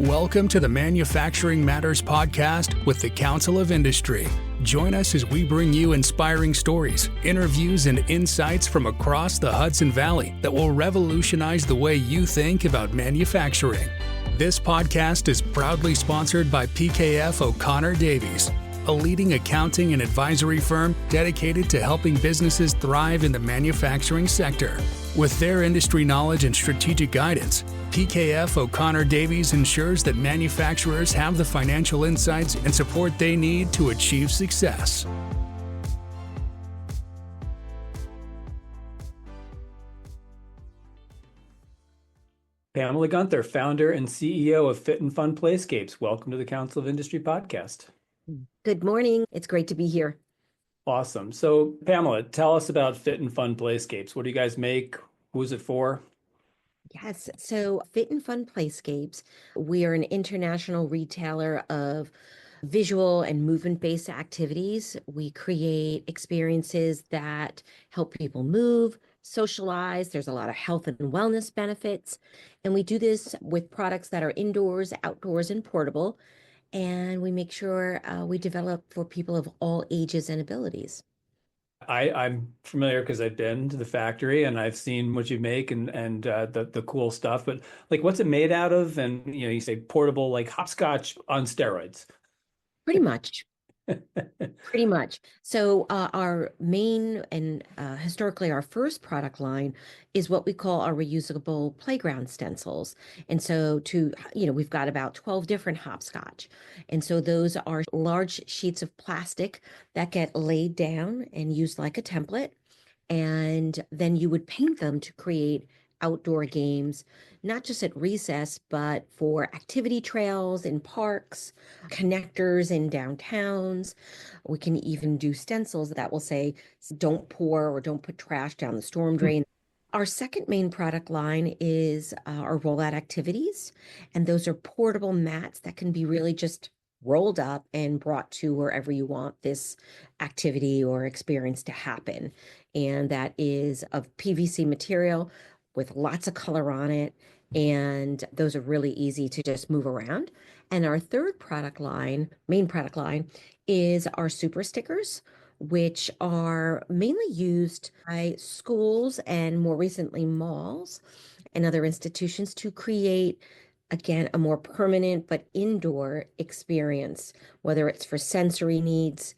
Welcome to the Manufacturing Matters podcast with the Council of Industry. Join us as we bring you inspiring stories, interviews, and insights from across the Hudson Valley that will revolutionize the way you think about manufacturing. This podcast is proudly sponsored by PKF O'Connor Davies, a leading accounting and advisory firm dedicated to helping businesses thrive in the manufacturing sector. With their industry knowledge and strategic guidance, PKF O'Connor Davies ensures that manufacturers have the financial insights and support they need to achieve success. Pamela Gunther, founder and CEO of Fit Fun Playscapes. Welcome to the Council of Industry podcast. Good morning. It's great to be here. Awesome. So, Pamela, tell us about Fit Fun Playscapes. What do you guys make? Who is it for? Yes. So Fit Fun Playscapes, we are an international retailer of visual and movement-based activities. We create experiences that help people move, socialize. There's a lot of health and wellness benefits. And we do this with products that are indoors, outdoors, and portable. And we make sure we develop for people of all ages and abilities. I'm familiar because I've been to the factory and I've seen what you make and the cool stuff. But like, what's it made out of? And you say portable, like hopscotch on steroids. Pretty much. Pretty much. So our main and historically our first product line is what we call our reusable playground stencils. And so we've got about 12 different hopscotch. And so those are large sheets of plastic that get laid down and used like a template. And then you would paint them to create outdoor games, not just at recess, but for activity trails in parks, connectors in downtowns. We can even do stencils that will say, don't pour or don't put trash down the storm drain. Our second main product line is our rollout activities. And those are portable mats that can be really just rolled up and brought to wherever you want this activity or experience to happen. And that is of PVC material with lots of color on it. And those are really easy to just move around. And our third main product line, is our super stickers, which are mainly used by schools and more recently malls and other institutions to create, again, a more permanent but indoor experience, whether it's for sensory needs,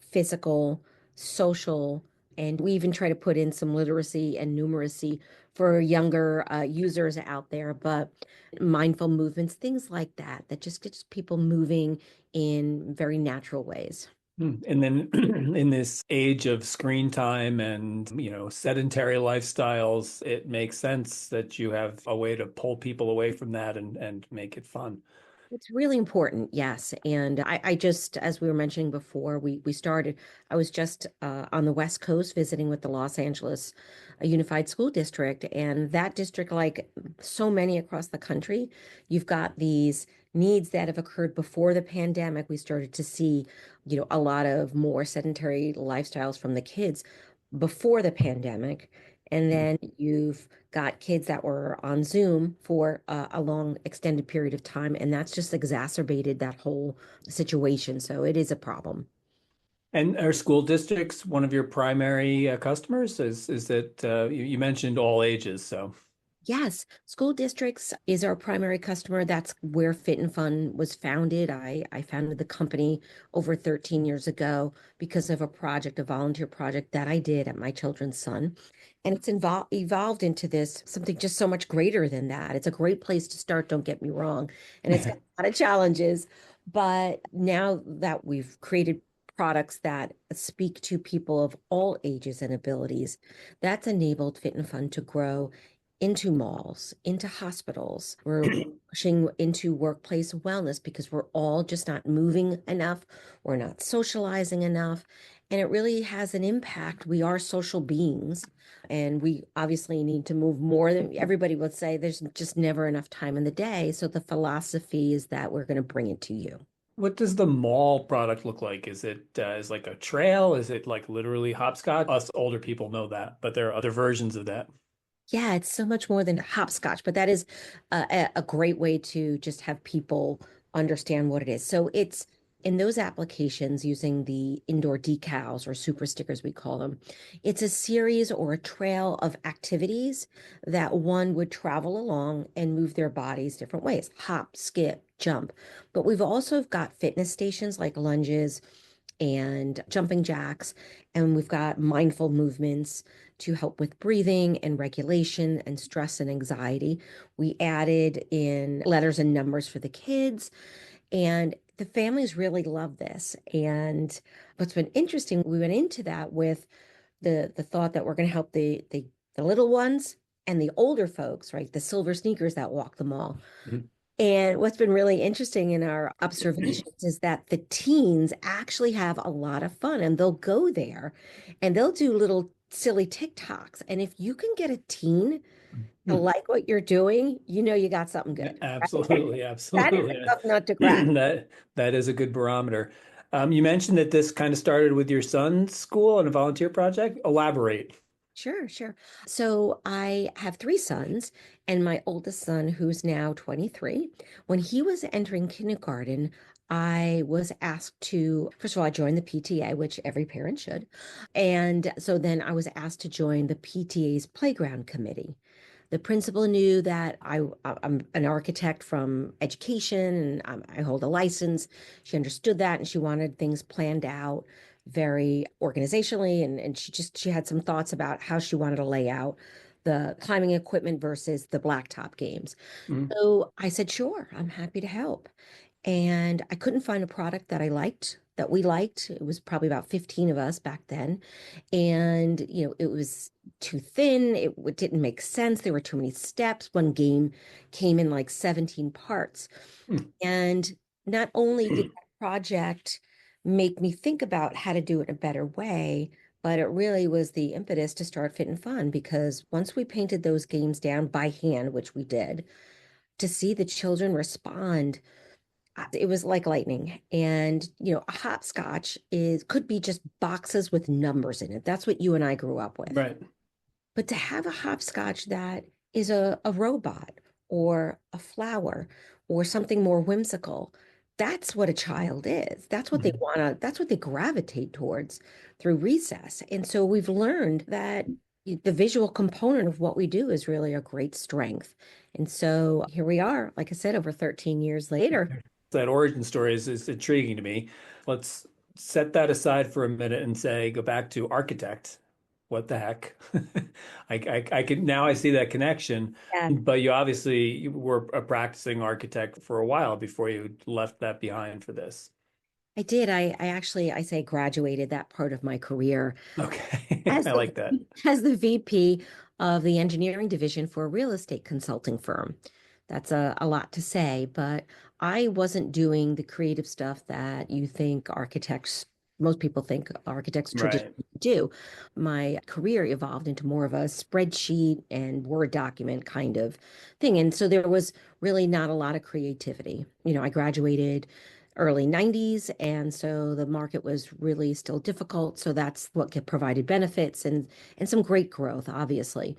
physical, social, and we even try to put in some literacy and numeracy for younger users out there, but mindful movements, things like that just gets people moving in very natural ways. And then in this age of screen time and, sedentary lifestyles, it makes sense that you have a way to pull people away from that and make it fun. It's really important, yes. And I just, as we were mentioning before, I was just on the West Coast visiting with the Los Angeles Unified School District. And that district, like so many across the country, you've got these needs that have occurred before the pandemic. We started to see, a lot of more sedentary lifestyles from the kids before the pandemic. And then you've got kids that were on Zoom for a long extended period of time. And that's just exacerbated that whole situation. So it is a problem. And are school districts one of your primary customers? Is it, you mentioned all ages, so. Yes, school districts is our primary customer. That's where Fit Fun was founded. I founded the company over 13 years ago because of a volunteer project that I did at my children's son. And it's evolved into this something just so much greater than that. It's a great place to start, don't get me wrong. And it's got a lot of challenges. But now that we've created products that speak to people of all ages and abilities, that's enabled Fit Fun to grow into malls, into hospitals. We're pushing into workplace wellness because we're all just not moving enough. We're not socializing enough. And it really has an impact. We are social beings, and we obviously need to move more than everybody would say. There's just never enough time in the day. So the philosophy is that we're going to bring it to you. What does the mall product look like? Is it is like a trail? Is it like literally hopscotch? Us older people know that, but there are other versions of that. Yeah, it's so much more than hopscotch, but that is a great way to just have people understand what it is. So it's in those applications using the indoor decals or super stickers, we call them. It's a series or a trail of activities that one would travel along and move their bodies different ways, hop, skip, jump. But we've also got fitness stations like lunges and jumping jacks. And we've got mindful movements to help with breathing and regulation and stress and anxiety. We added in letters and numbers for the kids, and the families really love this. And what's been interesting, we went into that with the thought that we're going to help the little ones and the older folks, right? The silver sneakers that walk the mall. Mhm. And what's been really interesting in our observations is that the teens actually have a lot of fun and they'll go there and they'll do little silly TikToks. And if you can get a teen to Hmm. like what you're doing, you know you got something good, right? Absolutely, That is absolutely. a tough nut to crack. That is a good barometer. You mentioned that this kind of started with your son's school and a volunteer project. Elaborate. Sure, sure. So I have three sons, and my oldest son, who's now 23, when he was entering kindergarten, I was asked to, first of all, I joined the PTA, which every parent should. And so then I was asked to join the PTA's playground committee. The principal knew that I'm an architect from education and I hold a license. She understood that and she wanted things planned out very organizationally. And she had some thoughts about how she wanted to lay out the climbing equipment versus the blacktop games. Mhm. So I said, sure, I'm happy to help. And I couldn't find a product that I liked, that we liked. It was probably about 15 of us back then. And, it was too thin. It didn't make sense. There were too many steps. One game came in like 17 parts. And not only did that project make me think about how to do it a better way, but it really was the impetus to start Fit and Fun because once we painted those games down by hand, which we did, to see the children respond, it was like lightning. And, a hopscotch could be just boxes with numbers in it. That's what you and I grew up with. Right. But to have a hopscotch that is a robot or a flower or something more whimsical, that's what a child is. That's what they Mhm. want to, that's what they gravitate towards through recess. And so we've learned that the visual component of what we do is really a great strength. And so here we are, like I said, over 13 years later. That origin story is intriguing to me. Let's set that aside for a minute and say, go back to architect. What the heck? I can now I see that connection, Yeah. but you obviously were a practicing architect for a while before you left that behind for this. I did. I actually, I say graduated that part of my career Okay. as I like that. as the VP of the engineering division for a real estate consulting firm. That's a lot to say, but I wasn't doing the creative stuff that you think architects, most people think architects traditionally Right. do. My career evolved into more of a spreadsheet and Word document kind of thing. And so there was really not a lot of creativity. I graduated early 90s, and so the market was really still difficult. So that's what provided benefits and some great growth, obviously.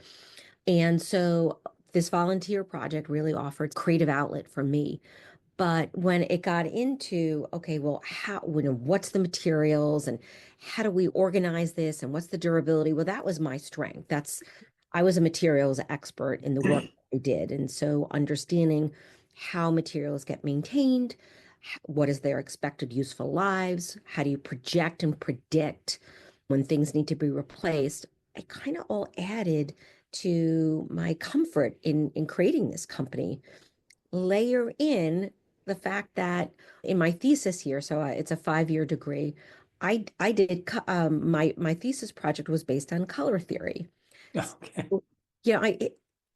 And so this volunteer project really offered creative outlet for me. But when it got into, okay, well, what's the materials and how do we organize this and what's the durability? Well, that was my strength. I was a materials expert in the work I did. And so understanding how materials get maintained, what is their expected useful lives, how do you project and predict when things need to be replaced, it kind of all added to my comfort in creating this company. Layer in the fact that in my thesis here, so it's a 5-year degree, I did my thesis project was based on color theory. Okay. So,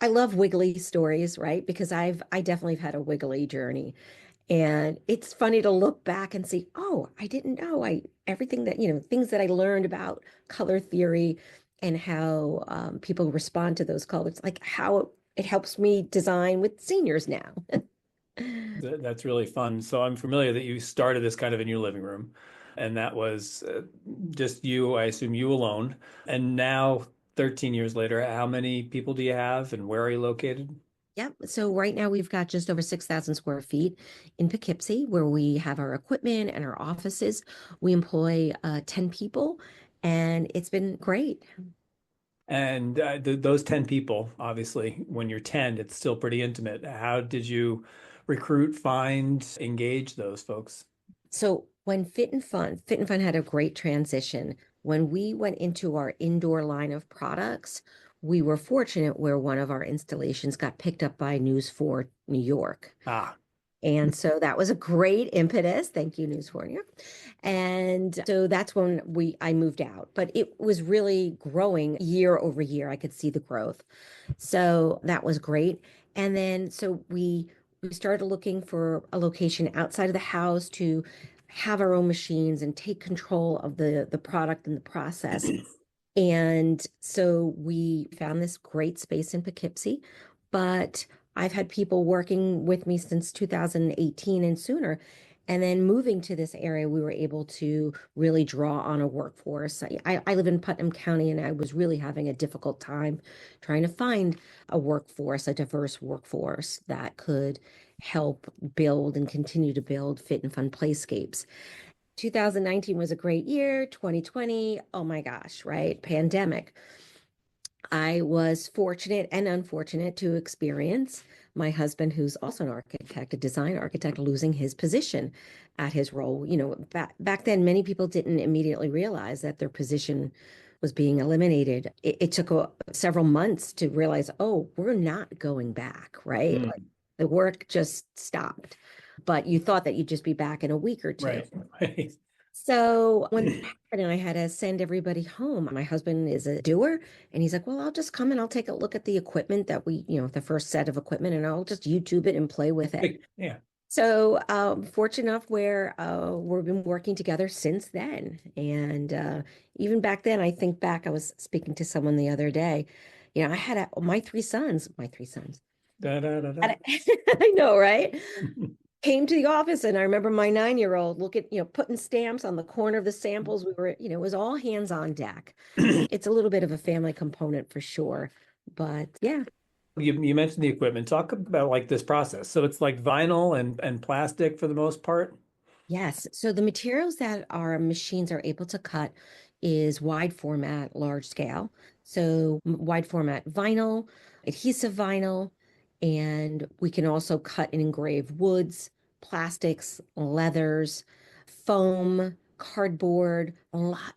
I love wiggly stories, right? Because I definitely have had a wiggly journey. And it's funny to look back and see, oh, I didn't know everything that, things that I learned about color theory and how people respond to those colors, like how it helps me design with seniors now. That's really fun. So I'm familiar that you started this kind of in your living room, and that was just you, I assume you alone. And now 13 years later, how many people do you have and where are you located? Yep. So right now we've got just over 6,000 square feet in Poughkeepsie, where we have our equipment and our offices. We employ 10 people, and it's been great. And those 10 people, obviously, when you're 10, it's still pretty intimate. How did you recruit, find, engage those folks? So when Fit and Fun had a great transition. When we went into our indoor line of products, we were fortunate where one of our installations got picked up by News 4 New York. Ah, And so that was a great impetus. Thank you, News 4 New York. And so that's when I moved out. But it was really growing year over year. I could see the growth. So that was great. And then so we started looking for a location outside of the house to have our own machines and take control of the product and the process. And so we found this great space in Poughkeepsie, but I've had people working with me since 2018 and sooner. And then moving to this area, we were able to really draw on a workforce. I live in Putnam County, and I was really having a difficult time trying to find a workforce, a diverse workforce that could help build and continue to build Fit and Fun Playscapes. 2019 was a great year. 2020, oh my gosh, right? Pandemic. I was fortunate and unfortunate to experience my husband, who's also an architect, a design architect, losing his position at his role. Back then, many people didn't immediately realize that their position was being eliminated. It took several months to realize, oh, we're not going back, right? mm, Like the work just stopped. But you thought that you'd just be back in a week or two. right, right. So when that happened and I had to send everybody home, my husband is a doer and he's like, well, I'll just come and I'll take a look at the equipment that the first set of equipment, and I'll just YouTube it and play with it. Yeah. So fortunate enough where we've been working together since then. And even back then, I think back, I was speaking to someone the other day, I had my three sons. Da, da, da, da. I know, right? Came to the office, and I remember my 9-year-old putting stamps on the corner of the samples. We were, it was all hands on deck. It's a little bit of a family component for sure, but yeah. You mentioned the equipment. Talk about like this process. So it's like vinyl and plastic for the most part. Yes. So the materials that our machines are able to cut is wide format, large scale. So wide format vinyl, adhesive vinyl, and we can also cut and engrave woods, plastics, leathers, foam, cardboard.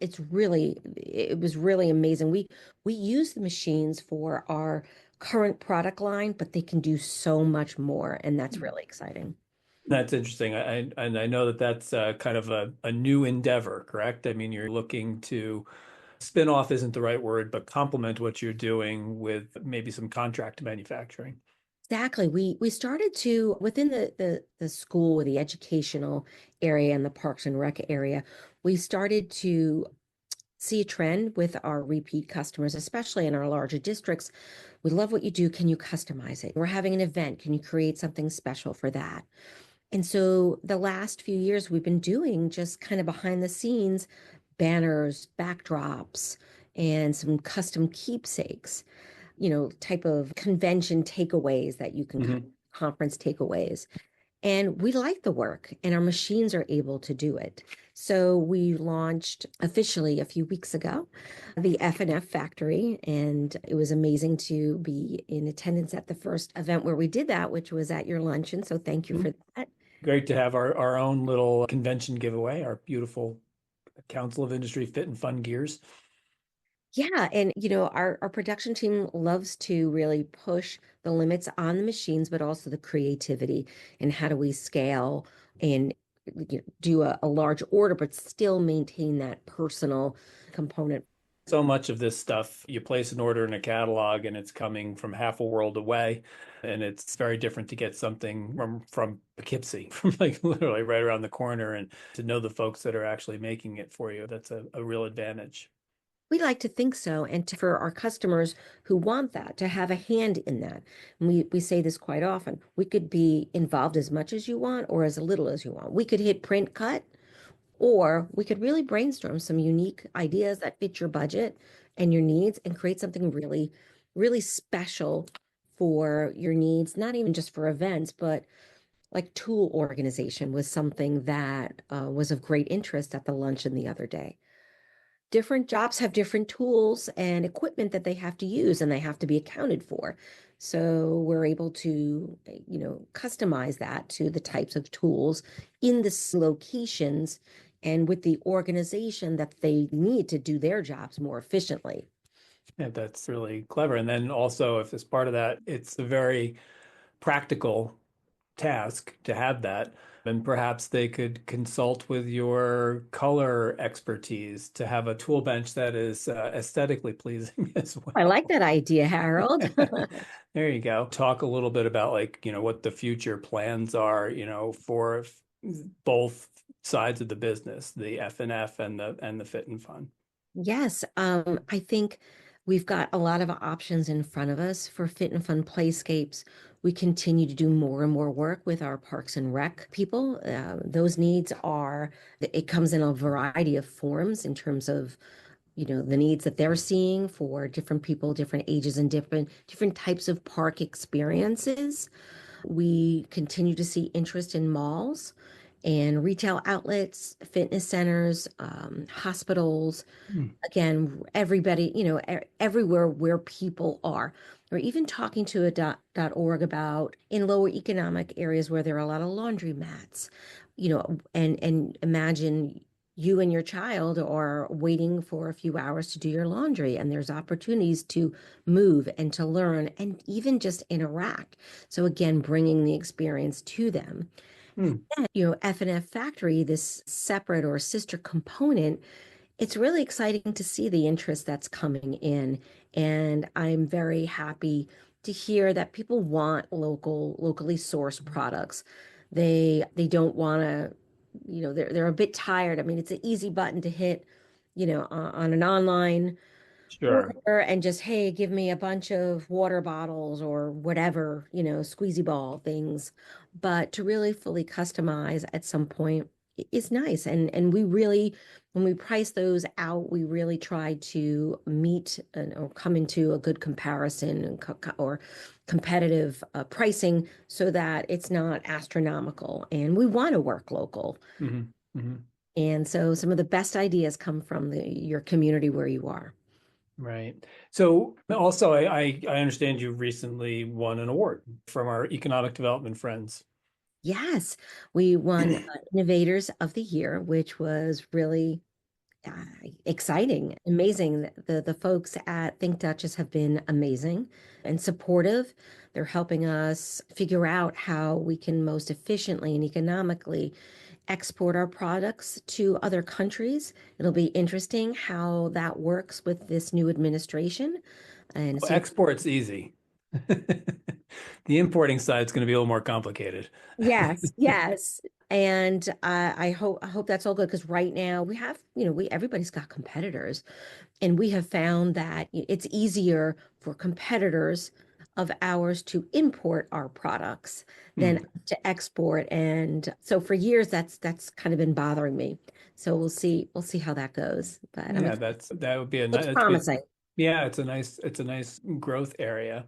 It was really amazing. We use the machines for our current product line, but they can do so much more, and that's really exciting. That's interesting. And I know that that's kind of a new endeavor, correct? I mean, you're looking to spin off isn't the right word, but complement what you're doing with maybe some contract manufacturing. Exactly. We started to within the school, the educational area and the Parks and Rec area, we started to see a trend with our repeat customers, especially in our larger districts. We love what you do. Can you customize it? We're having an event. Can you create something special for that? And so the last few years we've been doing just kind of behind the scenes banners, backdrops, and some custom keepsakes, type of convention takeaways that you can Mhm. conference takeaways. And we like the work, and our machines are able to do it. So we launched officially a few weeks ago the FNF Factory, and it was amazing to be in attendance at the first event where we did that, which was at your luncheon. So thank you for that. Great to have our own little convention giveaway, our beautiful Council of Industry Fit and Fun gears. Yeah, and our production team loves to really push the limits on the machines, but also the creativity and how do we scale and do a large order, but still maintain that personal component. So much of this stuff, you place an order in a catalog and it's coming from half a world away. And it's very different to get something from Poughkeepsie, from like literally right around the corner, and to know the folks that are actually making it for you. That's a real advantage. We like to think so, and for our customers who want that, to have a hand in that. And we say this quite often. We could be involved as much as you want or as little as you want. We could hit print cut, or we could really brainstorm some unique ideas that fit your budget and your needs and create something really, really special for your needs, not even just for events, but like tool organization was something that was of great interest at the luncheon the other day. Different jobs have different tools and equipment that they have to use and they have to be accounted for. So we're able to, customize that to the types of tools in the locations and with the organization that they need to do their jobs more efficiently. Yeah, that's really clever. And then also, if as part of that, it's a very practical task to have that. And perhaps they could consult with your color expertise to have a tool bench that is aesthetically pleasing as I well. like that idea, Harold. There you go. Talk a little bit about what the future plans are, for both sides of the business, the FNF and the Fit and Fun. Yes, I think we've got a lot of options in front of us for Fit and Fun Playscapes. We continue to do more and more work with our Parks and Rec people. Those needs are, it comes in a variety of forms in terms of, the needs that they're seeing for different people, different ages, and different types of park experiences. We continue to see interest in malls and retail outlets, fitness centers, hospitals. Hmm. Again, everybody, everywhere where people are. Or even talking to a .org about in lower economic areas where there are a lot of laundromats, and imagine you and your child are waiting for a few hours to do your laundry, and there's opportunities to move and to learn and even just interact. So again, bringing the experience to them. Hmm. And, FNF Factory, this separate or sister component, it's really exciting to see the interest that's coming in. And I'm very happy to hear that people want locally sourced products. They don't want to, they're a bit tired. I mean, it's an easy button to hit, on an online Sure. order and just, hey, give me a bunch of water bottles or whatever, squeezy ball things. But to really fully customize at some point is nice. And we really, when we price those out, we really try to meet or come into a good comparison or competitive pricing so that it's not astronomical. And we want to work local. Hmm. Hmm. And so some of the best ideas come from your community where you are. Right. So also, I understand you recently won an award from our economic development friends. Yes, we won Innovators of the Year, which was really uh, exciting, amazing. The folks at Think Duchess have been amazing and supportive. They're helping us figure out how we can most efficiently and economically export our products to other countries. It'll be interesting how that works with this new administration. And Well, so export's easy. The importing side is going to be a little more complicated. yes, yes. And I hope that's all good because right now we have, everybody's got competitors, and we have found that it's easier for competitors of ours to import our products Hmm. than to export. And so for years that's kind of been bothering me. So we'll see how that goes. But Yeah, that would be a looks nice. promising. Yeah, it's a nice growth area.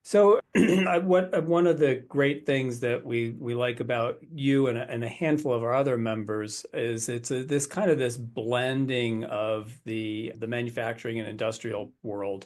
So, one of the great things that we like about you and a handful of our other members is this blending of the manufacturing and industrial world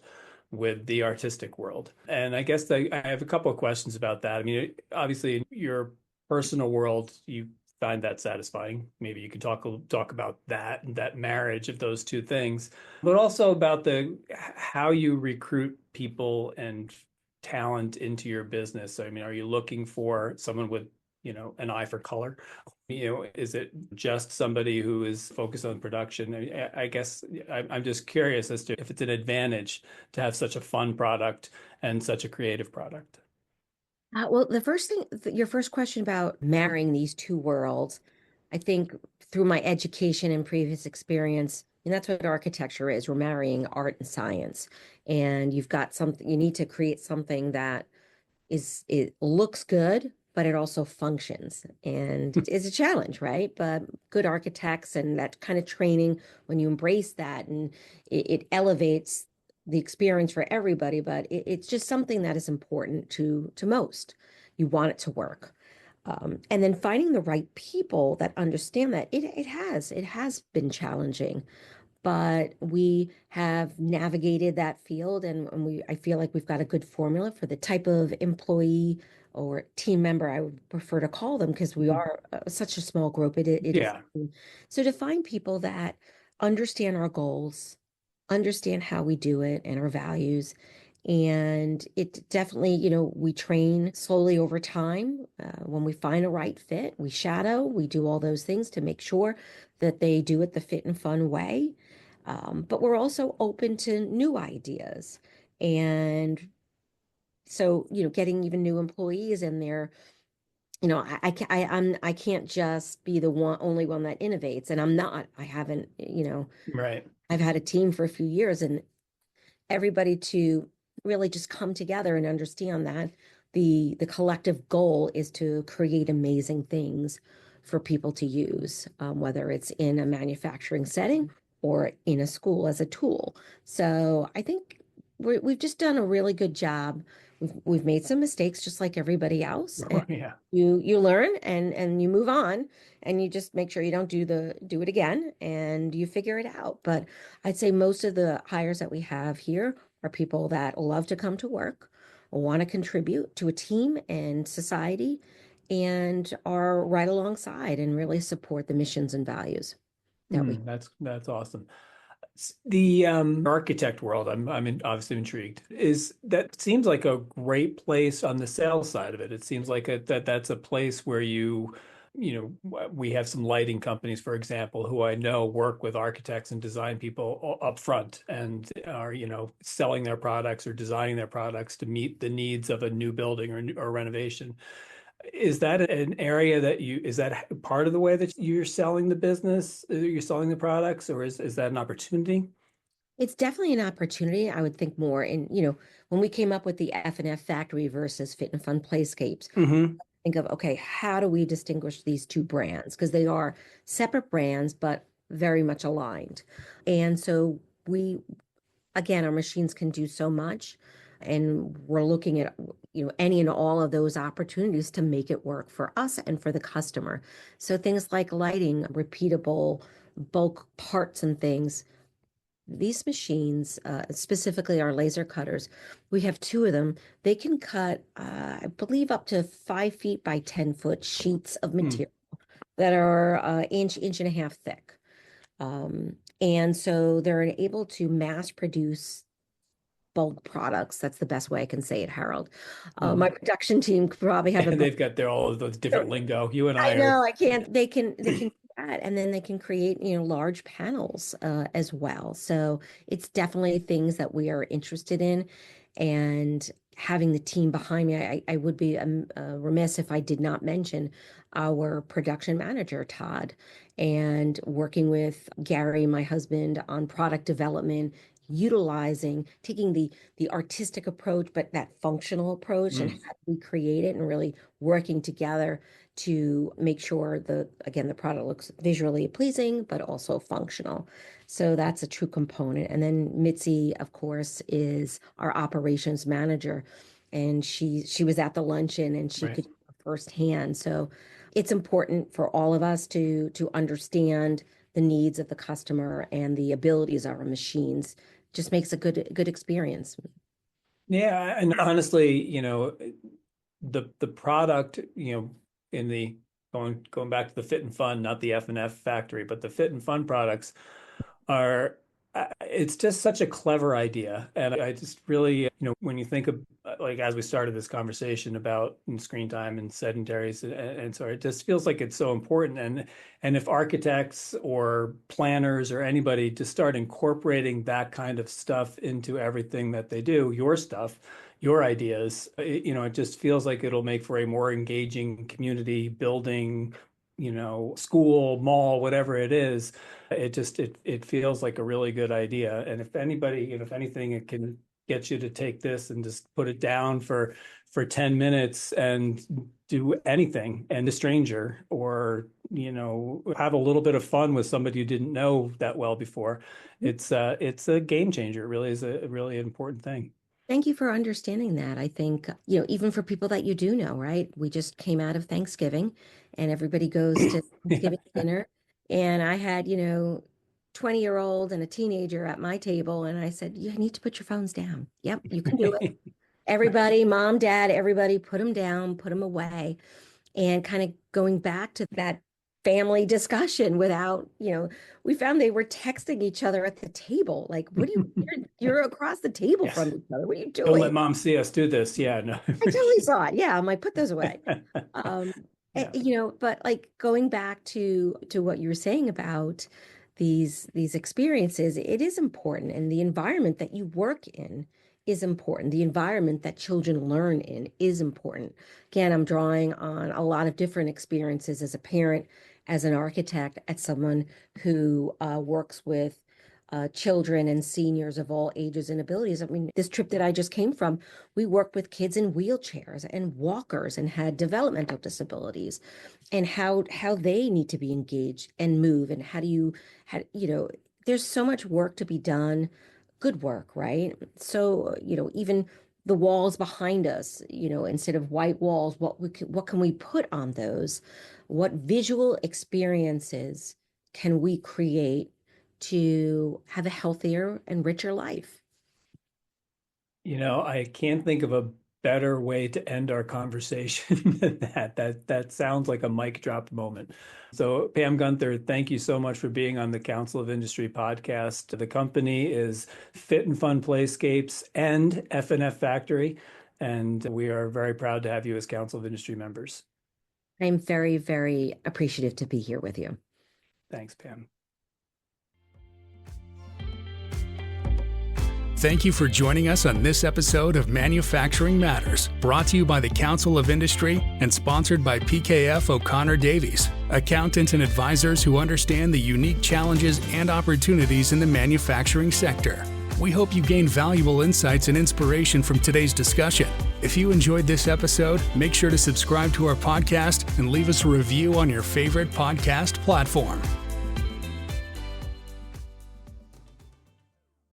with the artistic world. And I guess I have a couple of questions about that. I mean, obviously, in your personal world, you find that satisfying. Maybe you could talk about that marriage of those two things, but also about the how you recruit people and talent into your business. I mean, are you looking for someone with, an eye for color? Is it just somebody who is focused on production? I guess I'm just curious as to if it's an advantage to have such a fun product and such a creative product. Well, the first thing, your first question about marrying these two worlds, I think through my education and previous experience, and that's what architecture is. We're marrying art and science. And you've got something, you need to create something that it looks good but it also functions. And it's a challenge, right? But good architects and that kind of training, when you embrace that, and it elevates the experience for everybody, but it's just something that is important to most. You want it to work. And then finding the right people that understand that it has been challenging, but we have navigated that field, and I feel like we've got a good formula for the type of employee or team member I would prefer to call them, because we are such a small group. It is. Yeah. So to find people that understand our goals, understand how we do it and our values. And it definitely, we train slowly over time. When we find a right fit, we shadow, we do all those things to make sure that they do it the fit and fun way. But we're also open to new ideas. And so, getting even new employees in there, I can't just be the only one that innovates. And I'm not. I haven't, Right. I've had a team for a few years, and everybody to really just come together and understand that the collective goal is to create amazing things for people to use, whether it's in a manufacturing setting or in a school as a tool. So I think we've just done a really good job. We've made some mistakes just like everybody else, and Yeah. you learn and you move on, and you just make sure you don't do it again, and you figure it out. But I'd say most of the hires that we have here are people that love to come to work, want to contribute to a team and society, and are right alongside and really support the missions and values that we. That's awesome. The architect world, obviously intrigued. Is that seems like a great place on the sales side of it. It seems like that's a place where we have some lighting companies, for example, who I know work with architects and design people up front and are, selling their products or designing their products to meet the needs of a new building or renovation. Is that an area is that part of the way that you're selling the business, you're selling the products, or is that an opportunity? It's definitely an opportunity. I would think more in, when we came up with the FNF Factory versus Fit and Fun Playscapes, Mm-hmm. think of, okay, how do we distinguish these two brands? Because they are separate brands, but very much aligned. And so again, our machines can do so much. And we're looking at, any and all of those opportunities to make it work for us and for the customer. So things like lighting, repeatable bulk parts and things. These machines, specifically our laser cutters, we have two of them. They can cut, I believe, up to 5 feet by 10 foot sheets of material that are inch and a half thick. And so they're able to mass produce bulk products. That's the best way I can say it, Harold. My production team could probably have And a. they've got all of those different lingo. You and I I are. know I can't. They can do that, and then they can create large panels as well. So it's definitely things that we are interested in, and having the team behind me. I would be remiss if I did not mention our production manager, Todd, and working with Gary, my husband, on product development, utilizing taking the artistic approach, but that functional approach, and how do we create it, and really working together to make sure the product looks visually pleasing, but also functional. So that's a true component. And then Mitzi, of course, is our operations manager, and she was at the luncheon, and she Right. could firsthand. So it's important for all of us to understand the needs of the customer and the abilities of our machines. Just makes a good experience. Yeah, and honestly, the product, in the going back to the Fit and Fun, not the FNF Factory, but the Fit and Fun products are it's just such a clever idea. And I just really, when you think of like as we started this conversation about screen time and sedentaries, and so it just feels like it's so important. And if architects or planners or anybody to start incorporating that kind of stuff into everything that they do, your stuff, your ideas, it just feels like it'll make for a more engaging community building, school, mall, whatever it is. It feels like a really good idea. And if anybody, if anything, it can get you to take this and just put it down for 10 minutes and do anything and a stranger, or, have a little bit of fun with somebody you didn't know that well before. It's a game changer. It really is a really important thing. Thank you for understanding that. I think, even for people that you do know, right? We just came out of Thanksgiving and everybody goes to Thanksgiving dinner. And I had, 20-year-old and a teenager at my table. And I said, you need to put your phones down. Yep, you can do it. Everybody, mom, dad, everybody, put them down, put them away. And kind of going back to that family discussion without, we found they were texting each other at the table. Like, what do you're across the table from each other. What are you doing? Don't let mom see us do this. Yeah, no. I totally saw it. Yeah, I'm like, put those away. But like going back to what you were saying about these experiences, it is important. And the environment that you work in is important. The environment that children learn in is important. Again, I'm drawing on a lot of different experiences as a parent, as an architect, as someone who works with children and seniors of all ages and abilities. I mean, this trip that I just came from, we worked with kids in wheelchairs and walkers and had developmental disabilities, and how they need to be engaged and move. And there's so much work to be done, good work, right? So, even the walls behind us, instead of white walls, what can we put on those? What visual experiences can we create to have a healthier and richer life? I can't think of a better way to end our conversation than that. That sounds like a mic drop moment. So Pam Gunther, thank you so much for being on the Council of Industry podcast. The company is Fit Fun Playscapes and FNF Factory, and we are very proud to have you as Council of Industry members. I'm very, very appreciative to be here with you. Thanks, Pam. Thank you for joining us on this episode of Manufacturing Matters, brought to you by the Council of Industry and sponsored by PKF O'Connor Davies, accountants and advisors who understand the unique challenges and opportunities in the manufacturing sector. We hope you gained valuable insights and inspiration from today's discussion. If you enjoyed this episode, make sure to subscribe to our podcast and leave us a review on your favorite podcast platform.